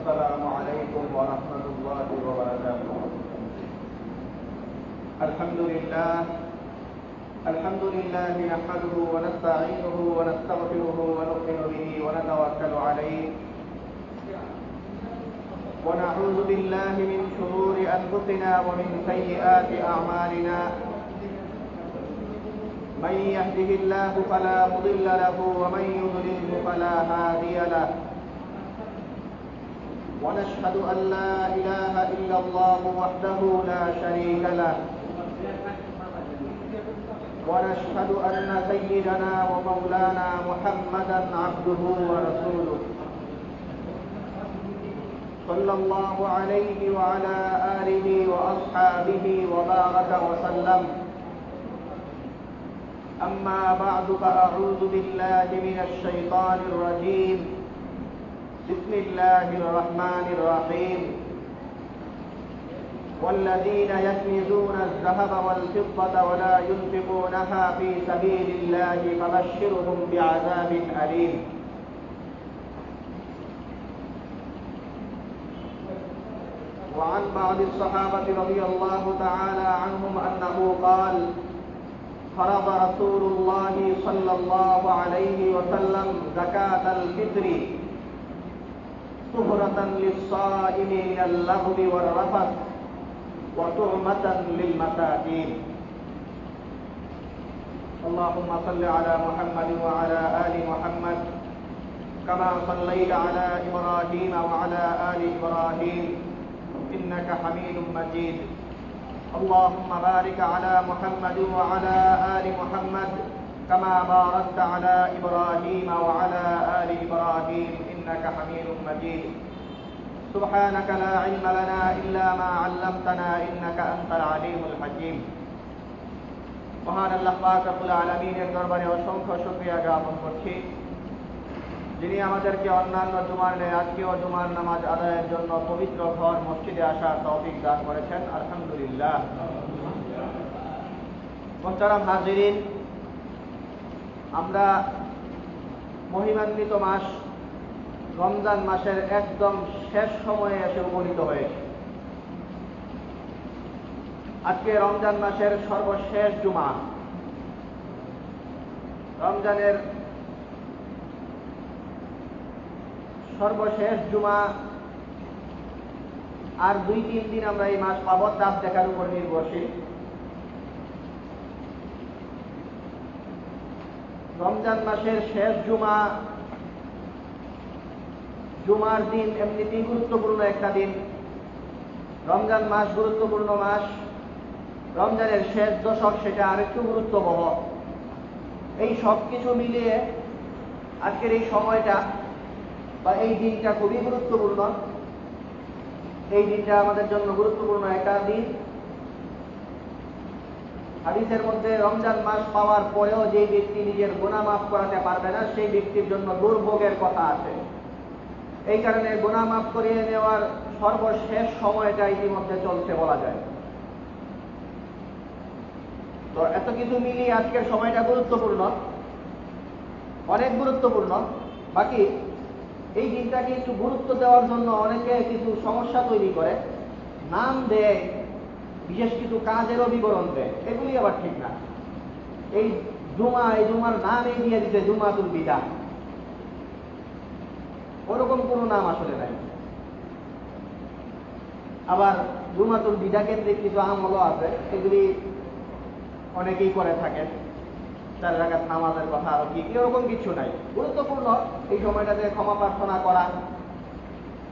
السلام عليكم ورحمة الله وبركاته. الحمد لله نحمده ونستعينه ونستغفره ونؤمن به ونتوكل عليه ونعوذ بالله من شرور أنفسنا ومن سيئات أعمالنا. من يهده الله فلا مضل له ومن يضلله فلا هادي له. ونشهد أن لا إله إلا الله وحده لا شريك له. ونشهد أن سيدنا ومولانا محمدا عبده ورسوله صلى الله عليه وعلى آله وأصحابه وبارك وسلم. أما بعد فأعوذ بالله من الشيطان الرجيم. بسم الله الرحمن الرحيم. والذين يكنزون الذهب والفضة ولا ينفقونها في سبيل الله فبشرهم بعذاب أليم. وعن بعض الصحابة رضي الله تعالى عنهم أنه قال: فرض رسول الله صلى الله عليه وسلم زكاة الفطر طهرة للصائم من اللغو والرفث وطعمة للمساكين. اللهم صل على محمد وعلى آل محمد كما صليت على إبراهيم وعلى آل إبراهيم إنك حميد مجيد. اللهم بارك على محمد وعلى آل محمد كما باركت على إبراهيم وعلى آل إبراهيم إنك حميد مجيد. سبحانك لا علم لنا إلا ما علمتنا إنك أنت العليم الحكيم. মহান আল্লাহ পাক রব্বুল আলামিনের দরবারে অসংখ্য শুকরিয়া জ্ঞাপন করছি, যিনি আমাদেরকে অন্যান্য জুমার ন্যায় আজকেও জুমার নামাজ আদায়ের জন্য পবিত্র ঘর মসজিদে আসার তৌফিক দান করেছেন। আলহামদুলিল্লাহ। মুহতারাম হাজিরিন, আমরা মহিমান্বিত মাস রমজান মাসের একদম শেষ সময়ে এসে উপনীত হয়েছে। আজকে রমজান মাসের সর্বশেষ জুমা। রমজানের সর্বশেষ জুমা। আর 2-3 দিন আমরা এই মাস পাবো, চাঁদ দেখার উপর নির্ভরশীল। রমজান মাসের শেষ জুমা জুমার দিন এমনিতেই গুরুত্বপূর্ণ একটা দিন, রমজান মাস গুরুত্বপূর্ণ মাস, রমজানের শেষ দশক সেটা আরেকটু গুরুত্ববহ। এই সব কিছু মিলিয়ে আজকের এই সময়টা বা এই দিনটা খুবই গুরুত্বপূর্ণ। এই দিনটা আমাদের জন্য গুরুত্বপূর্ণ একটা দিন। হাদিসের মধ্যে রমজান মাস পাওয়ার পরেও যে ব্যক্তি নিজের গুনাহ মাফ করাতে পারবে না, সেই ব্যক্তির জন্য দুর্ভোগের কথা আছে। এই কারণে গুনাহ মাফ করিয়ে নেওয়ার সর্বশেষ সময়টা ইতিমধ্যে চলছে বলা যায়। তো এত কিছু মিলিয়ে আজকের সময়টা গুরুত্বপূর্ণ, অনেক গুরুত্বপূর্ণ। বাকি এই দিনটাকে একটু গুরুত্ব দেওয়ার জন্য অনেকে কিছু সমস্যা তৈরি করে, নাম দেয়, বিশেষ কিছু কাজেরও বিবরণ দেয়, এগুলি আবার ঠিক না। এই জুমার নামই দিয়ে দিতে জুমাতুল বিদা, ওরকম কোনো নাম আসলে নাই। আবার জুমাতুল বিদা কেন্দ্রিক কিছু আমলও আছে, এগুলি অনেকেই করে থাকেন। 4 রাকাত নামাজের কথা আরো কি এরকম কিছু নাই। গুরুত্বপূর্ণ এই সময়টাতে ক্ষমা প্রার্থনা করা,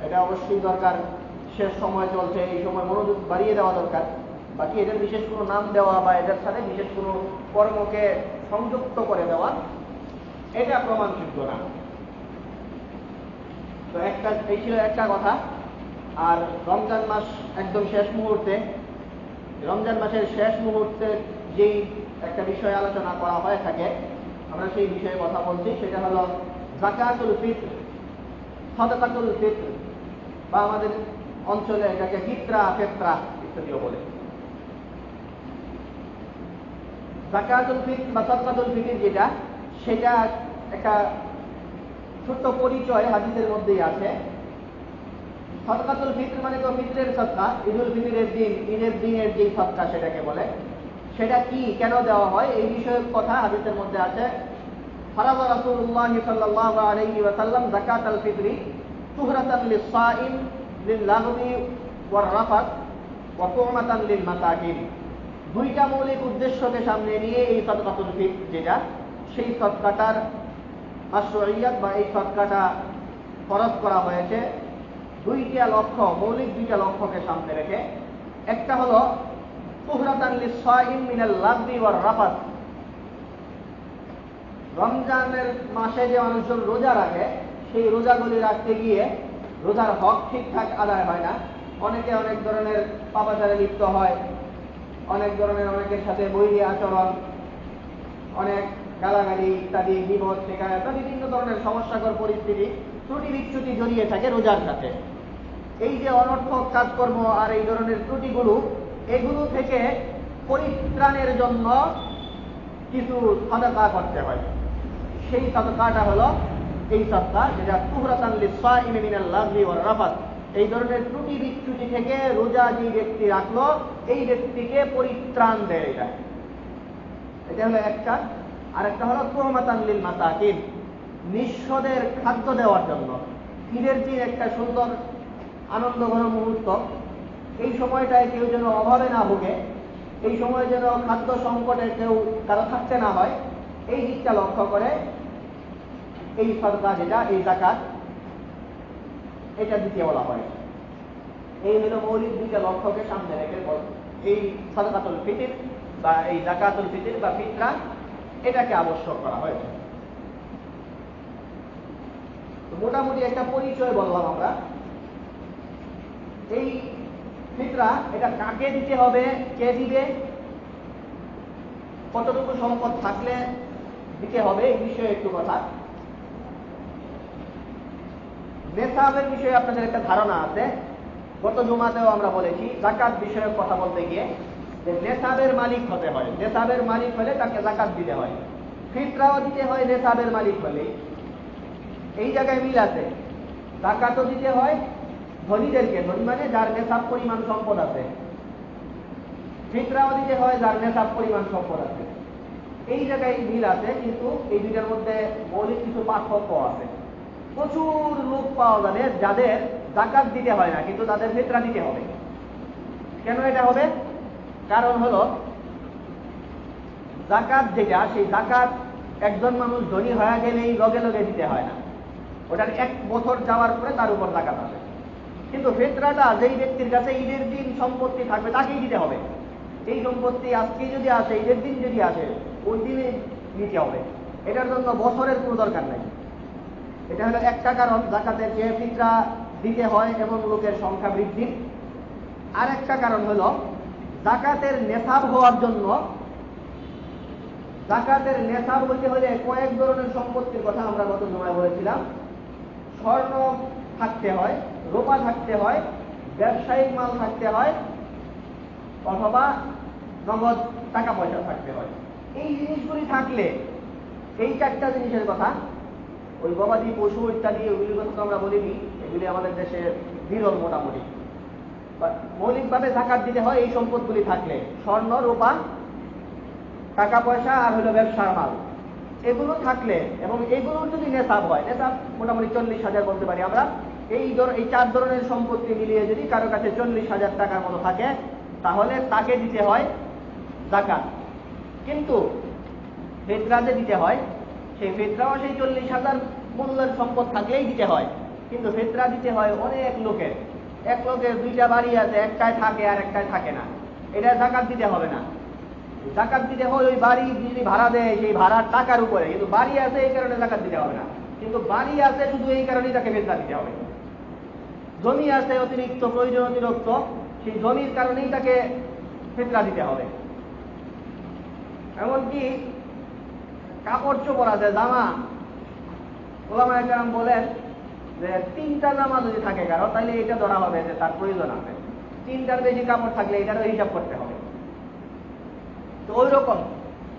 এটা অবশ্যই দরকার। শেষ সময় চলছে, এই সময় মনোযোগ বাড়িয়ে দেওয়া দরকার। বাকি এদের বিশেষ কোনো নাম দেওয়া বা এদের সাথে বিশেষ কোনো কর্মকে সংযুক্ত করে দেওয়া, এটা প্রমাণযোগ্য না। তো এই ছিল একটা কথা। আর রমজান মাস একদম শেষ মুহূর্তে, রমজান মাসের শেষ মুহূর্তে যেই একটা বিষয় আলোচনা করা হয়ে থাকে, আমরা সেই বিষয়ে কথা বলছি। সেটা হলো যাকাতুল ফিতর, সাদাকাতুল ফিতর, বা আমাদের অঞ্চলে এটাকে ফিতরা, ফেতরা ইত্যাদিও বলে। যাকাতুল ফিতর বা সাদাকাতুল ফিতর যেটা, সেটা একটা ছোট্ট পরিচয় হাদিসের মধ্যেই আছে। সাদাকাতুল ফিতর মানে তো ফিতরের সাদকা, ঈদুল ফিতরের দিন, ঈদের দিনের যে সাদকা সেটাকে বলে। সেটা কি, কেন দেওয়া হয়, এই বিষয়ের কথা হাদিসের মধ্যে আছে। ফারাযা রাসূলুল্লাহ সাল্লাল্লাহু আলাইহি ওয়া সাল্লাম যাকাতাল ফিতরি তুহরাতান লিস-সাইম লিল-লাগবি ওয়ার-রাফাত ওয়া তু'মাতান লিল-মাসাকিন। দুইটা মৌলিক উদ্দেশ্যকে সামনে নিয়ে এই সাদকাতুল ফিতর যেটা, সেই সাদকাটার মাশরুইয়াত বা এই সাদকাটা ফরজ করা হয়েছে দুইটা লক্ষ্য, মৌলিক দুইটা লক্ষ্যকে সামনে রেখে। একটা হলো তুহরাতান লিস-সাইম মিনাল লাগবি ওয়ার-রাফাত। রমজানের মাসে যে মানুষজন রোজা রাখে, সেই রোজাগুলি রাখতে গিয়ে রোজার হক ঠিকঠাক আদায় হয় না। অনেকে অনেক ধরনের পাপাচারে লিপ্ত হয়, অনেক ধরনের অনেকের সাথে বৈরী আচরণ, অনেক গালাগালি ইত্যাদি, বিপদ শিকায়ত, বিভিন্ন ধরনের সমস্যাকর পরিস্থিতি, ত্রুটি বিচ্যুতি জড়িয়ে থাকে রোজার সাথে। এই যে অনর্থক কাজকর্ম আর এই ধরনের ত্রুটিগুলো, এগুলো থেকে পরিত্রাণের জন্য কিছু সাদাকা করতে হয়। সেই সাদাকাটা হলো এই সাদকা, যেটা তুহরাতান লিস-সাইম মিনাল লাগবি ওয়ার-রাফাত। এই ধরনের ত্রুটি বিচ্যুতি থেকে রোজা যে ব্যক্তি রাখলো, এই ব্যক্তিকে পরিত্রাণ দেয়। এটা হলো একটা। আরেকটা হলো তু'মাতান লিল-মাসাকিন, নিঃস্বদের খাদ্য দেওয়ার জন্য। ঈদের দিন একটা সুন্দর আনন্দঘন মুহূর্ত, এই সময়টায় কেউ যেন অভাবে না ভোগে, এই সময় যেন খাদ্য সংকটে কেউ কারো থাকতে না হয়, এই দিকটা লক্ষ্য করে এই সাদকা যেটা, এই যাকাত, এটা দিতে বলা হয়। এই হলো মৌলিক দুইটা লক্ষ্যকে সামনে রেখে এই সাদকাতুল ফিতর বা এই যাকাতুল ফিতর বা ফিতরা, এটাকে আবশ্যক করা হয়েছে। মোটামুটি একটা পরিচয় বললাম আমরা। এই ফিতরা, এটা কাকে দিতে হবে, কে দিবে, কতটুকু সম্পদ থাকলে দিতে হবে, এই বিষয়ে একটু কথা। নেসাবের বিষয়ে আপনাদের একটা ধারণা আছে, গত জুমাতেও আমরা বলেছি। যাকাত বিষয়ে কথা বলতে গিয়ে যে নেসাবের মালিক হতে হয়, নেসাবের মালিক হলে তাকে যাকাত দিতে হয়। ফিতরাও দিতে হয় নেসাবের মালিক হলে। এই জায়গায় মিল আছে। যাকাতও দিতে হয় ধনীদেরকে, ধনী মানে যার নেসাব পরিমাণ সম্পদ আছে। ফিতরাও দিতে হয় যার নেসাব পরিমাণ সম্পদ আছে। এই জায়গায় মিল আছে, কিন্তু এই দুইটার মধ্যে মৌলিক কিছু পার্থক্য আছে। প্রচুর লোক পাওয়া যাবে যাদের যাকাত দিতে হয় না, কিন্তু তাদের ফিতরা দিতে হবে। কেন এটা হবে? কারণ হলো যাকাত যেটা, সেই যাকাত একজন মানুষ ধনী হয়ে গেলেই লগে লগে দিতে হয় না। ওটার 1 বছর যাওয়ার পরে তার উপর জাকাত আসে। কিন্তু ফিতরাটা যেই ব্যক্তির কাছে ঈদের দিন সম্পত্তি থাকবে তাকেই দিতে হবে। এই সম্পত্তি আজকে যদি আসে, ঈদের দিন যদি আসে, ওই দিনে দিতে হবে। এটার জন্য বছরের কোনো দরকার নাই। এটা হলো একটা কারণ জাকাতের যে ফিতরা দিতে হয় এবং লোকের সংখ্যা বৃদ্ধির। আর একটা কারণ হলো জাকাতের নেশাব হওয়ার জন্য, জাকাতের নেশাব হইতে হলে কয়েক ধরনের সম্পত্তির কথা আমরা গত সময় বলেছিলাম। স্বর্ণ থাকতে হয়, রূপা থাকতে হয়, ব্যবসায়িক মাল থাকতে হয়, অথবা নগদ টাকা পয়সা থাকতে হয়। এই জিনিসগুলি থাকলে, এই 4টা জিনিসের কথা, ওই গবাদি পশু ইত্যাদি ওইগুলির কথা তো আমরা বলিনি, এগুলি আমাদের দেশে বিরল মোটামুটি। মৌলিকভাবে জাকাত দিতে হয় এই সম্পদগুলি থাকলে, স্বর্ণ, রূপা, টাকা পয়সা আর হলো ব্যবসার মাল, এগুলো থাকলে এবং এগুলোর যদি নেশাব হয়, নেশাব মোটামুটি 40,000 বলতে পারি আমরা। এই 4 ধরনের সম্পত্তি মিলিয়ে যদি কারো কাছে 40,000 টাকার মতো থাকে, তাহলে তাকে দিতে হয় জাকাত। কিন্তু ফিতরা যে দিতে হয়, সেই ফিতরাও সেই 40,000 মূল্যের সম্পদ থাকলেই দিতে হয়। কিন্তু ফিতরা দিতে হয় অনেক লোকের। এক লোকের 2টা বাড়ি আছে, একটায় থাকে আর একটায় থাকে না, এটা জাকাত দিতে হবে না। জাকাত দিতে হয় ওই বাড়ি যদি ভাড়া দেয় সেই ভাড়ার টাকার উপরে। কিন্তু বাড়ি আছে এই কারণে জাকাত দিতে হবে না, কিন্তু বাড়ি আছে শুধু এই কারণেই তাকে ফিতরা দিতে হবে। জমি আছে অতিরিক্ত, প্রয়োজন অতিরিক্ত, সেই জমির কারণেই তাকে ফিতরা দিতে হবে। এমনকি কাপড় চোপড় আছে, জামা, ওলামায়ে কেরাম বলেন যে 3টা জামা যদি থাকে কারো, তাহলে এটা ধরা হবে যে তার প্রয়োজন আছে। 3টার বেশি কাপড় থাকলে এটারও হিসাব করতে হবে। তো ওই রকম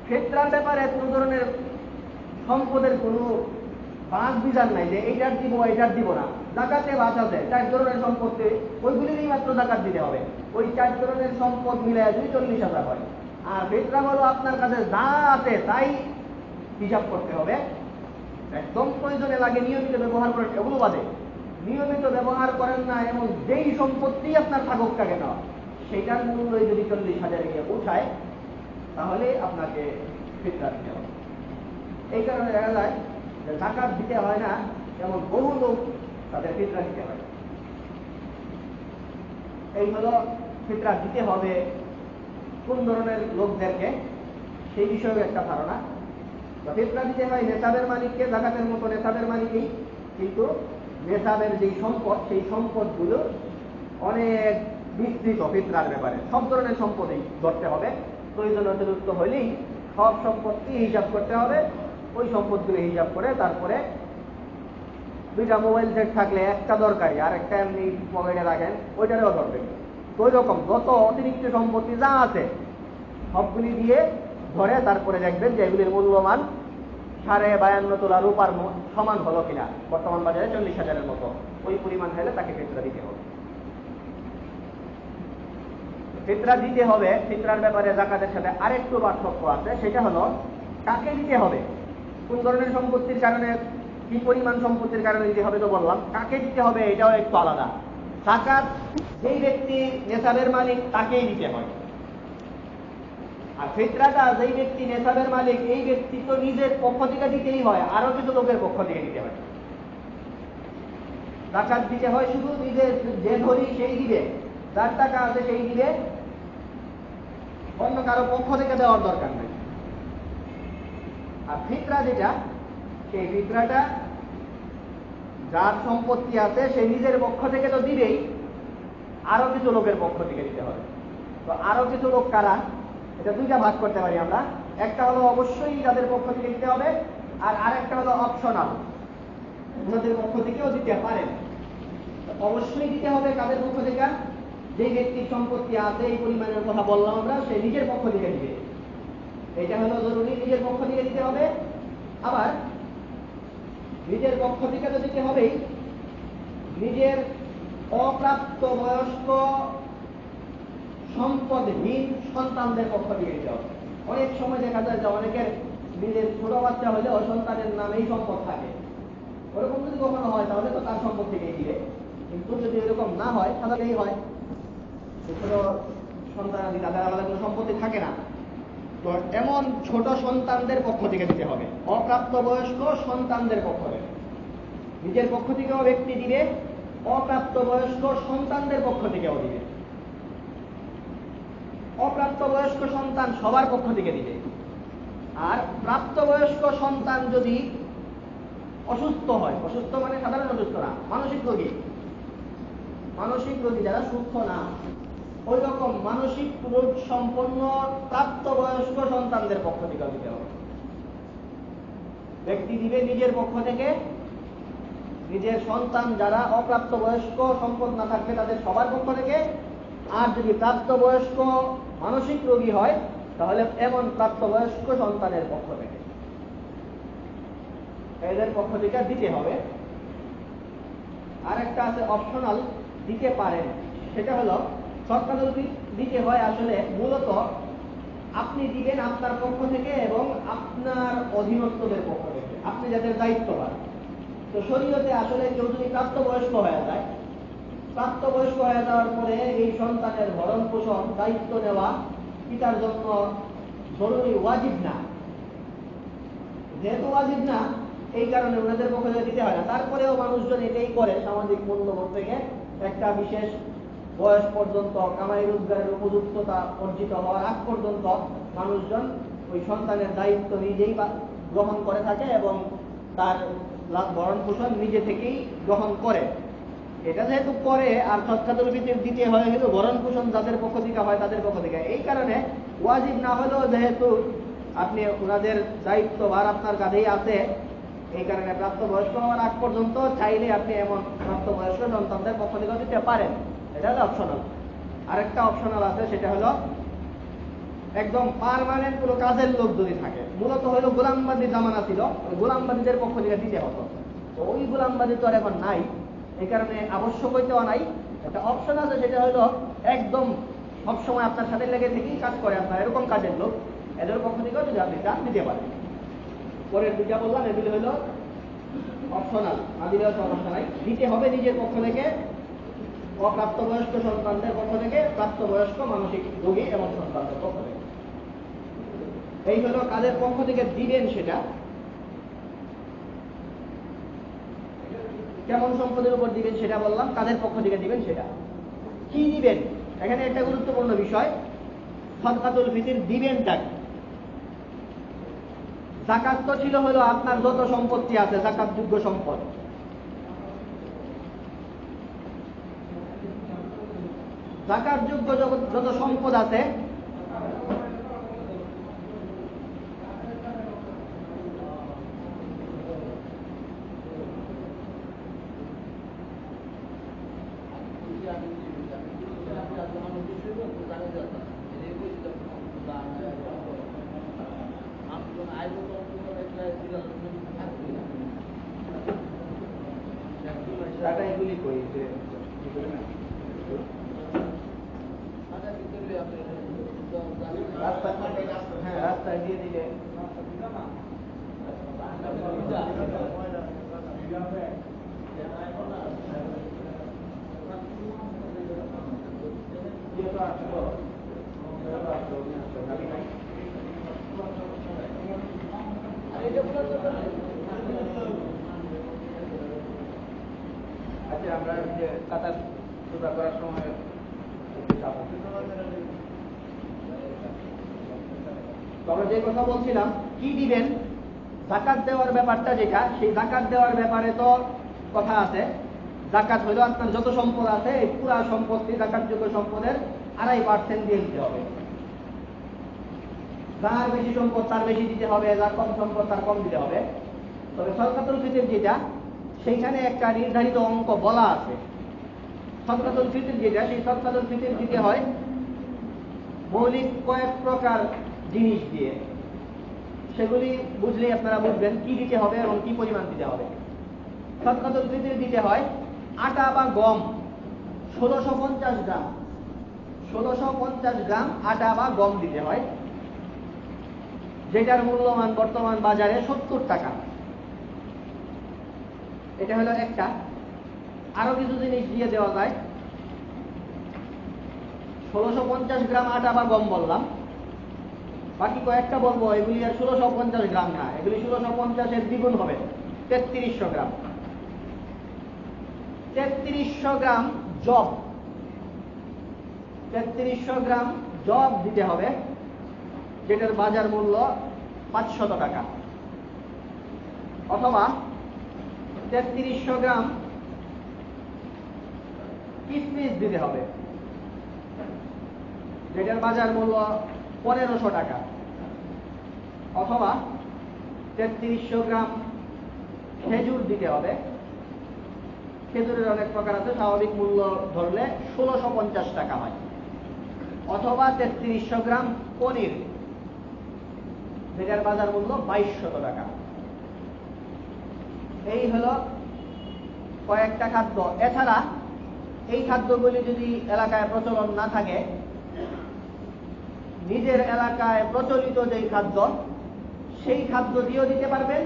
ফিতরার ব্যাপারে কোন ধরনের সম্পদের কোনো বাদ বিধান নাই যে এইটার দিব এইটার দিব না। জাকাতে বাদ আছে 4 ধরনের সম্পত্তি, ওইগুলিরই মাত্র জাকাত দিতে হবে। ওই 4 ধরনের সম্পদ মিলায় যদি 40,000 হয়। আর ফিতরা হলো আপনার কাছে যা আছে তাই হিসাব করতে হবে। একদম প্রয়োজনে লাগে নিয়মিত ব্যবহার করেন এগুলো বাদে। নিয়মিত ব্যবহার করেন না এমন যেই সম্পত্তি আপনার থাকুক না কেন, সেটার মূল্য যদি 40,000 গিয়ে পৌঁছায়, তাহলে আপনাকে ফিতরা দিতে হবে। এই কারণে দেখা যায় যে জাকাত দিতে হয় না এমন বহু লোক তাদের ফিতরা দিতে হয়। এই হলো ফিতরা দিতে হবে কোন ধরনের লোকদেরকে, সেই বিষয়ে একটা ধারণা। ফিতরা দিতে হয় নেশাবের মালিককে, জাকাতের মতো নেশাবের মালিকই। কিন্তু নেশাবের যেই সম্পদ, সেই সম্পদগুলো অনেক বিস্তৃত। ফিতরার ব্যাপারে সব ধরনের সম্পদই ধরতে হবে। প্রয়োজন অতিরিক্ত হলেই সব সম্পত্তি হিসাব করতে হবে। ওই সম্পদগুলো হিসাব করে তারপরে 2টা মোবাইল সেট থাকলে একটা দরকারি আর একটা এমনি পকেটে রাখেন, ওইটারও ধরবেন। তো ওই রকম যত অতিরিক্ত সম্পত্তি যা আছে সবগুলি দিয়ে ধরে তারপরে দেখবেন যে এগুলির মূল্যমান 52.5 তোলা রূপার সমান হলো কিনা। বর্তমান বাজারে 40,000-এর মতো, ওই পরিমাণ হলে তাকে ফিতরা দিতে হবে। ফিতরা দিতে হবে, ফিতরার ব্যাপারে জাকাতের সাথে আরেকটু পার্থক্য আছে। সেটা হলো কাকে দিতে হবে, কোন ধরনের সম্পত্তির কারণে, কি পরিমাণ সম্পত্তির কারণে দিতে হবে তো বললাম। কাকে দিতে হবে এটাও একটু আলাদা। জাকাত যেই ব্যক্তি নেশাবের মালিক তাকেই দিতে হয়। আর ফিতরাটা যেই ব্যক্তি নেশাবের মালিক, এই ব্যক্তি তো নিজের পক্ষ থেকে দিতেই হয়, আরো কিছু লোকের পক্ষ থেকে দিতে হয়। জাকাত দিতে হয় শুধু নিজের, যে ধরি সেই দিবে, যার টাকা আছে সেই দিবে, অন্য কারো পক্ষ থেকে দেওয়ার দরকার নেই। আর ফিতরা যেটা, সেই ফিতরাটা যার সম্পত্তি আছে সে নিজের পক্ষ থেকে তো দিবেই, আরো কিছু লোকের পক্ষ থেকে দিতে হবে। তো আরো কিছু লোক কারা, এটা 2টা ভাগ করতে পারি আমরা। একটা হলো অবশ্যই যাদের পক্ষ থেকে দিতে হবে, আর আরেকটা হলো অপশনাল, ওনাদের পক্ষ থেকেও দিতে পারেন। অবশ্যই দিতে হবে কাদের পক্ষ থেকে, যে ব্যক্তির সম্পত্তি আছে এই পরিমাণের কথা বললাম আমরা, সে নিজের পক্ষ থেকে দিবে। এটা হলো জরুরি, নিজের পক্ষ থেকে দিতে হবে। আবার নিজের পক্ষ থেকে তো দিতে হবেই, নিজের অপ্রাপ্ত বয়স্ক সম্পদহীন সন্তানদের পক্ষ থেকে দিতে হবে। অনেক সময় দেখা যায় যে অনেকের নিজের ছোট বাচ্চা হলে সন্তানের নামেই সম্পদ থাকে। ওরকম যদি কখনো হয় তাহলে তো তার সম্পদ থেকেই দিবে। কিন্তু যদি এরকম না হয় তাহলে এই হয় ছোট সন্তান তাদের আলাদা কোনো সম্পত্তি থাকে না, তো এমন ছোট সন্তানদের পক্ষ থেকে দিতে হবে, অপ্রাপ্ত বয়স্ক সন্তানদের পক্ষ থেকে। নিজের পক্ষ থেকেও ব্যক্তি দিবে, অপ্রাপ্তবয়স্ক সন্তানদের পক্ষ থেকেও দিবে। অপ্রাপ্তবয়স্ক সন্তান সবার পক্ষ থেকে দিবে। আর প্রাপ্তবয়স্ক সন্তান যদি অসুস্থ হয়, অসুস্থ মানে সাধারণ অসুস্থ না, মানসিক রোগী যারা সুস্থ না, ওই রকম মানসিক রোগ সম্পন্ন প্রাপ্তবয়স্ক সন্তানদের পক্ষ থেকে দিতে হবে। ব্যক্তি দিবে নিজের পক্ষ থেকে, নিজের সন্তান যারা অপ্রাপ্তবয়স্ক সম্পদ না থাকবে তাদের সবার পক্ষ থেকে। আর যদি প্রাপ্তবয়স্ক মানসিক রোগী হয় তাহলে এমন প্রাপ্তবয়স্ক সন্তানের পক্ষ থেকে, এদের পক্ষ থেকে দিতে হবে। আর একটা আছে অপশনাল, দিতে পারেন। সেটা হলো সৎকাতুল দিতে হয় আসলে মূলত আপনি দিবেন আপনার পক্ষ থেকে এবং আপনার অধীনস্থদের পক্ষ থেকে, আপনি যাদের দায়িত্ববান। তো শরীয়তে আসলে কেউ যদি প্রাপ্তবয়স্ক হয়ে যায়, প্রাপ্তবয়স্ক হয়ে যাওয়ার পরে এই সন্তানের ভরণ পোষণ দায়িত্ব নেওয়া পিতার জন্য জরুরি, ওয়াজিব না। যেহেতু ওয়াজিব না, এই কারণে ওনাদের পক্ষ থেকে দিতে হয় না। তারপরেও মানুষজন এটাই করে, সামাজিক মূল্যবোধ থেকে একটা বিশেষ বয়স পর্যন্ত কামাই রোজগারের উপযুক্ততা অর্জিত হওয়ার আগ পর্যন্ত মানুষজন ওই সন্তানের দায়িত্ব নিজেই গ্রহণ করে থাকে এবং তার ভরণ পোষণ নিজে থেকেই গ্রহণ করে। এটা যেহেতু করে, আর সৎকাতুল ফিতর দিতে হয় হলো ভরণ পোষণ যাদের পক্ষ থেকে হয় তাদের পক্ষ থেকে। এই কারণে ওয়াজিব না হলেও যেহেতু আপনি ওনাদের দায়িত্ব ভার আপনার কাঁধেই আছে, এই কারণে প্রাপ্তবয়স্ক হওয়ার আগ পর্যন্ত চাইলে আপনি এমন প্রাপ্তবয়স্ক সন্তানদের পক্ষ থেকে দিতে পারেন। এটা হলো অপশনাল। আরেকটা অপশনাল আছে, সেটা হলো একদম পার্মানেন্ট কোনো কাজের লোক যদি থাকে। মূলত হলো গোলামবাদী জামানা ছিল, ওই গোলামবাদীদের পক্ষ থেকে দিতে হতো। তো ওই গোলামবাদী তো আর এখন নাই, এই কারণে আবশ্যক হইতেও নাই। একটা অপশন আছে, সেটা হলো একদম সবসময় আপনার সাথে লেগে থেকেই কাজ করে আপনার এরকম কাজের লোক, এদের পক্ষ থেকেও যদি আপনি চান দিতে পারেন। পরের দুইটা বললাম, এগুলি হলো অপশনাল, না দিলেও সমস্যা নাই। দিতে হবে নিজের পক্ষ থেকে, অপ্রাপ্তবয়স্ক সন্তানদের পক্ষ থেকে, প্রাপ্তবয়স্ক মানসিক রোগী এবং সন্তানদের পক্ষ থেকে। এই হলো কাদের পক্ষ থেকে দিবেন সেটা। কেমন সম্পদের উপর দিবেন সেটা বললাম, কাদের পক্ষ থেকে দিবেন সেটা। কি দিবেন, এখানে একটা গুরুত্বপূর্ণ বিষয়, সদকাতুল ফিতর দিবেনটা কি। যাকাত তো ছিল হলো আপনার যত সম্পত্তি আছে, যাকাতযোগ্য সম্পদ। যাকাতযোগ্য যত সম্পদ আছে, রাস্তায় দিয়ে দিলে আচ্ছা, আমরা যে কাতার সুদা করার সময় আমরা যে কথা বলছিলাম কি দিবেন, যাকাত দেওয়ার ব্যাপারটা যেটা, সেই যাকাত দেওয়ার ব্যাপারে তো কথা আছে। যাকাত হইল আপনার যত সম্পদ আছে, এই পুরা সম্পত্তি যাকাতযোগ্য সম্পদের 2.5% দিয়ে দিতে হবে। যার বেশি সম্পদ তার বেশি দিতে হবে, যার কম সম্পদ তার কম দিতে হবে। তবে সদকাতুল ফিতর যেটা, সেইখানে একটা নির্ধারিত অঙ্ক বলা আছে। সদকাতুল ফিতর যেটা, সেই সদকাতুল ফিতর দিতে হয় মৌলিক কয়েক প্রকার জিনিস দিয়ে। সেগুলি বুঝলেই আপনারা বুঝবেন কি দিতে হবে এবং কি পরিমাণ দিতে হবে। সদকাতুল ফিতর দিতে হয় আটা বা গম 1650 গ্রাম, 1650 গ্রাম আটা বা গম দিতে হয়, যেটার মূল্যমান বর্তমান বাজারে 70 টাকা। এটা হলো একটা। আরো কিছু জিনিস দিয়ে দেওয়া যায়। 1650 গ্রাম আটা বা গম বললাম, বাকি কয়েকটা বলবো, এগুলি আর 1650 গ্রাম না, এগুলি 1650-এর দ্বিগুণ হবে, 3300 গ্রাম। 3300 গ্রাম জব, 3300 গ্রাম জব দিতে হবে, যেটার বাজার মূল্য 500 টাকা। অথবা 3300 গ্রাম কিসমিস দিতে হবে, যেটার বাজার মূল্য 1500 টাকা। অথবা 3300 গ্রাম খেজুর দিতে হবে, খেজুরের অনেক প্রকার আছে, স্বাভাবিক মূল্য ধরলে 1650 টাকা হয়। অথবা 3300 গ্রাম পনির, যেটার বাজার মূল্য 2200 টাকা। এই হলো কয়েকটা খাদ্য। এছাড়া এই খাদ্যগুলি যদি এলাকায় প্রচলন না থাকে, নিজের এলাকায় প্রচলিত যেই খাদ্য সেই খাদ্য দিয়েও দিতে পারবেন।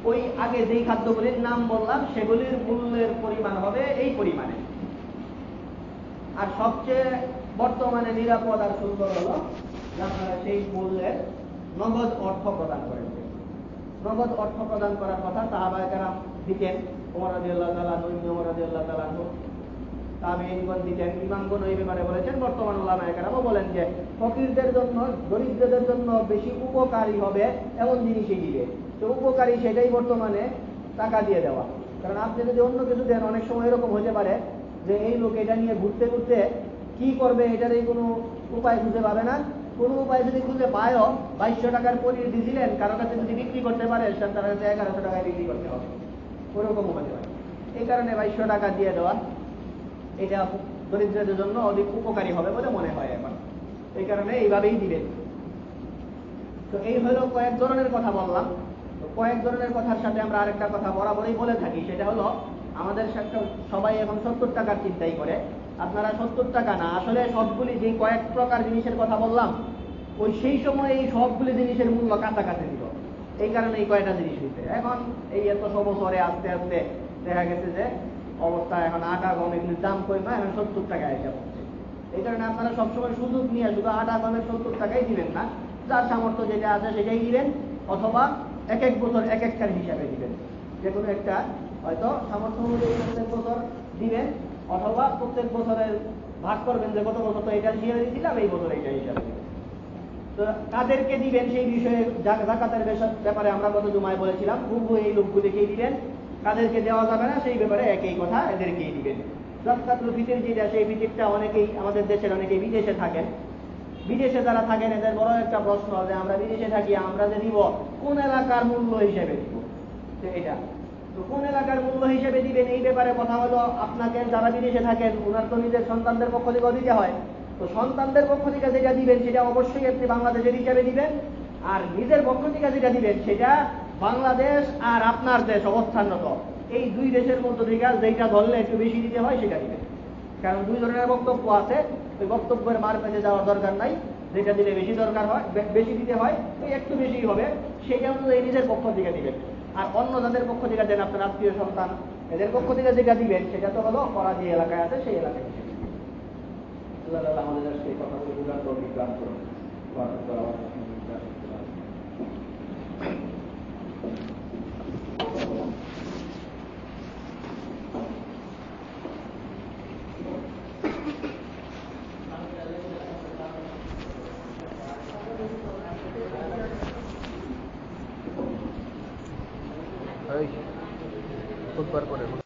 ওই আগে যেই খাদ্যগুলির নাম বললাম সেগুলির মূল্যের পরিমাণ হবে এই পরিমাণে। আর সবচেয়ে বর্তমানে নিরাপদ আর সুন্দর হলো আপনারা সেই মূল্যের নগদ অর্থ প্রদান করেন। নগদ অর্থ প্রদান করার কথা সাহাবায়ে কেরাম দিতেন, ওমর রাদিয়াল্লাহু তাআলা আনহু, ওমর রাদিয়াল্লাহু তাআলা আনহু, তাবেঈনগণ দিতেন, ইমামগণ এই ব্যাপারে বলেছেন। বর্তমান উলামায়ে কেরামও বলেন যে ফকিরদের জন্য, দরিদ্রদের জন্য বেশি উপকারী হবে এমন জিনিসই দিবে। তো উপকারী সেটাই বর্তমানে টাকা দিয়ে দেওয়া। কারণ আপনি যদি অন্য কিছু দেন, অনেক সময় এরকম হতে পারে যে এই লোক এটা নিয়ে ঘুরতে ঘুরতে কি করবে এটারই কোনো উপায় খুঁজে পাবে না। কোনো উপায় যদি খুঁজে পায়ও, 2200 টাকার পনির দিয়েছিলেন, কারো কাছে যদি বিক্রি করতে পারে তার কাছে 1100 টাকায় বিক্রি করতে হবে, ওরকম হতে পারে। এই কারণে 2200 টাকা দিয়ে দেওয়া এটা দরিদ্রদের জন্য অধিক উপকারী হবে বলে মনে হয় এখন। এই কারণে এইভাবেই দিবেন। তো এই হলো কয়েক ধরনের কথা বললাম। তো কয়েক ধরনের কথার সাথে আমরা আরেকটা কথা বরাবরই বলে থাকি, সেটা হলো আমাদের সাথে সবাই এখন 70 টাকার চিন্তাই করে। আপনারা 70 টাকা না, আসলে সবগুলি যে কয়েক প্রকার জিনিসের কথা বললাম ওই সেই সময় এই সবগুলি জিনিসের মূল্য কাছাকাছি ছিল। এই কারণে এই কয়টা জিনিস হইছে। এখন এই এত বছরে আস্তে আস্তে দেখা গেছে যে অবস্থা এখন আটা গম এগুলির দাম কমে এখন 70 টাকা এসে পড়ছে। এই কারণে আপনারা সবসময় সুযোগ নিয়ে শুধু আটা গমের 70 টাকাই দিবেন না, যার সামর্থ্য যেটা আছে সেটাই দিবেন। অথবা এক এক বছর এক একটার হিসাবে দিবেন, যে কোনো একটা হয়তো সামর্থ্য অনুযায়ী প্রত্যেক বছর দিবেন। অথবা প্রত্যেক বছরের ভাগ করবেন যে গত বছর তো এটা হিসাবে দিয়েছিলাম, এই বছর এটা হিসাবে দিবেন। তো কাদেরকে দিবেন সেই বিষয়ে যাকাতের ব্যাপারে আমরা গত জুমায় বলেছিলাম, হুবহু এই লোকগুলিকেই দিবেন। কাদেরকে দেওয়া যাবে না সেই ব্যাপারে একই কথা, এদেরকেই দিবেন। যাকাতুল ফিতর যেটা, সেই ফিতরটা অনেকেই আমাদের দেশের অনেকেই বিদেশে থাকেন। বিদেশে যারা থাকেন এদের বড় একটা প্রশ্ন যে আমরা বিদেশে থাকি, আমরা যে দিব কোন এলাকার মূল্য হিসেবে দিব। এটা তো কোন এলাকার মূল্য হিসেবে দিবেন এই ব্যাপারে কথা হলো, আপনাকে যারা বিদেশে থাকেন ওনার তো নিজের সন্তানদের পক্ষ থেকেও দিতে হয়। তো সন্তানদের পক্ষ থেকে যেটা দিবেন সেটা অবশ্যই আপনি বাংলাদেশের হিসাবে দিবেন। আর নিজের পক্ষ থেকে যেটা দিবেন সেটা বাংলাদেশ আর আপনার দেশ অবস্থানরত এই দুই দেশের মধ্য থেকে যেটা ধরলে একটু বেশি দিতে হয় সেটা দিবেন। কারণ দুই ধরনের বক্তব্য আছে, ওই বক্তব্যের মার পেতে যাওয়ার দরকার নাই। যেটা দিলে বেশি দরকার হয়, বেশি দিতে হয়, ওই একটু বেশি হবে, সেটা অনুযায়ী নিজের পক্ষ থেকে দিবেন। আর অন্য যাদের পক্ষ থেকে দেন, আপনার আত্মীয় সন্তান, এদের পক্ষ থেকে যেটা দিবেন সেটা তো হলো ওরা যে এলাকায় আছে সেই এলাকায় হিসেবে। আল্লাহ আমাদের আজকে এই কথাগুলো বুঝার তো বিজ্ঞান করুন। বুধবার করে